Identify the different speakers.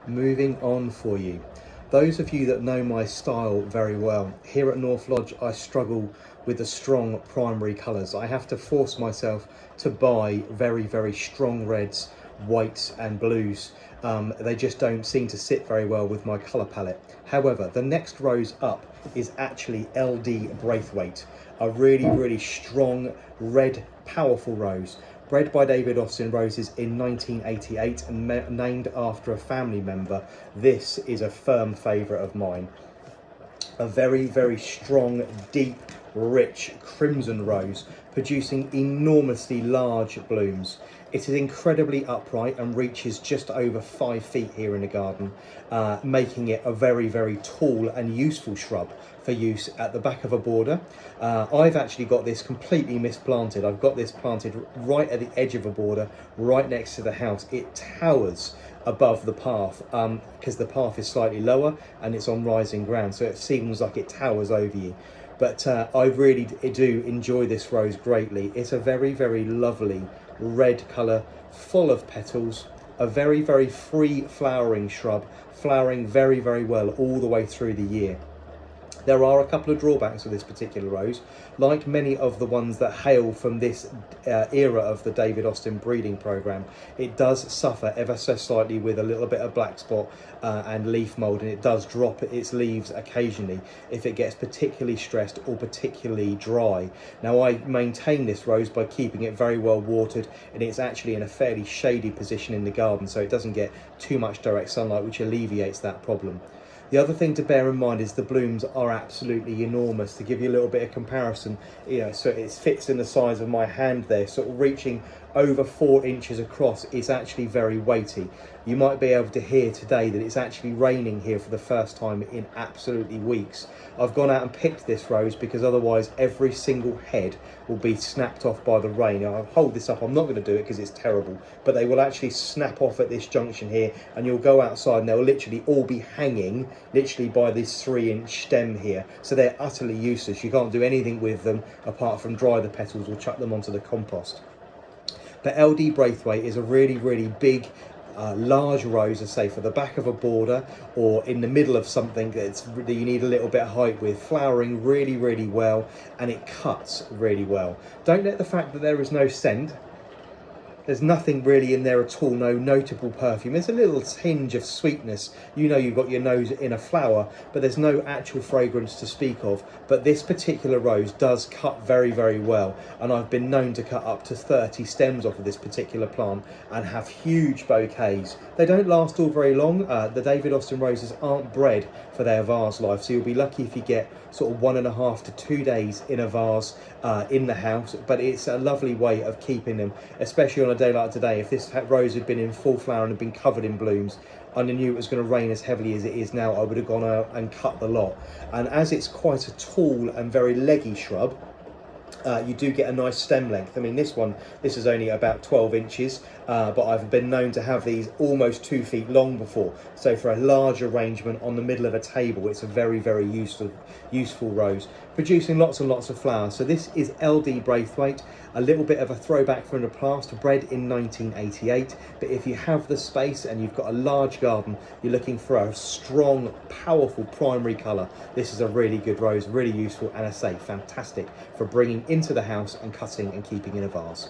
Speaker 1: Moving on for you. Those of you that know my style very well, here at North Lodge I struggle with the strong primary colours. I have to force myself to buy very strong reds, whites and blues. They just don't seem to sit very well with my colour palette. However, the next rose up is actually LD Braithwaite, a really strong red powerful rose, bred by David Austin Roses in 1988 and named after a family member. This is a firm favourite of mine. A very strong, deep, rich crimson rose, producing enormously large blooms. It is incredibly upright and reaches just over 5 feet here in the garden, making it a very tall and useful shrub for use at the back of a border. I've actually got this completely misplanted. I've got this planted right at the edge of a border, right next to the house. It towers above the path because the path is slightly lower and it's on rising ground, so it seems like it towers over you. But I really do enjoy this rose greatly. It's a very lovely red colour, full of petals, a very free flowering shrub, flowering very well all the way through the year. There are a couple of drawbacks with this particular rose. Like many of the ones that hail from this era of the David Austin breeding program, it does suffer ever so slightly with a little bit of black spot and leaf mold, and it does drop its leaves occasionally if it gets particularly stressed or particularly dry. Now, I maintain this rose by keeping it very well watered, and it's actually in a fairly shady position in the garden, so it doesn't get too much direct sunlight, which alleviates that problem. The other thing to bear in mind is the blooms are absolutely enormous. To give you a little bit of comparison, so it fits in the size of my hand there, sort of reaching over 4 inches across. Is actually very weighty. You might be able to hear today that it's actually raining here for the first time in absolutely weeks. I've gone out and picked this rose because otherwise every single head will be snapped off by the rain. Now, I'll hold this up, I'm not going to do it because it's terrible, but they will actually snap off at this junction here, and you'll go outside and they'll literally all be hanging literally by this 3-inch stem here. So they're utterly useless. You can't do anything with them apart from dry the petals or chuck them onto the compost. But LD Braithwaite is a really big, large rose, I say, for the back of a border or in the middle of something that you need a little bit of height with, flowering really well, and it cuts really well. Don't let the fact that there is no scent, there's nothing really in there at all, no notable perfume. There's a little tinge of sweetness. You know you've got your nose in a flower, but there's no actual fragrance to speak of. But this particular rose does cut very well, and I've been known to cut up to 30 stems off of this particular plant and have huge bouquets. They don't last all very long. The David Austin roses aren't bred for their vase life, so you'll be lucky if you get sort of 1.5 to 2 days in a vase in the house. But it's a lovely way of keeping them, especially on a day like today. If this rose had been in full flower and had been covered in blooms, I knew it was going to rain as heavily as it is now, I would have gone out and cut the lot. And as it's quite a tall and very leggy shrub, you do get a nice stem length. I mean, this is only about 12 inches, but I've been known to have these almost 2 feet long before. So for a large arrangement on the middle of a table, it's a very useful rose, producing lots and lots of flowers. So this is LD Braithwaite, a little bit of a throwback from the past, bred in 1988. But if you have the space and you've got a large garden, you're looking for a strong, powerful primary colour, this is a really good rose, really useful, and I say fantastic for bringing into the house and cutting and keeping in a vase.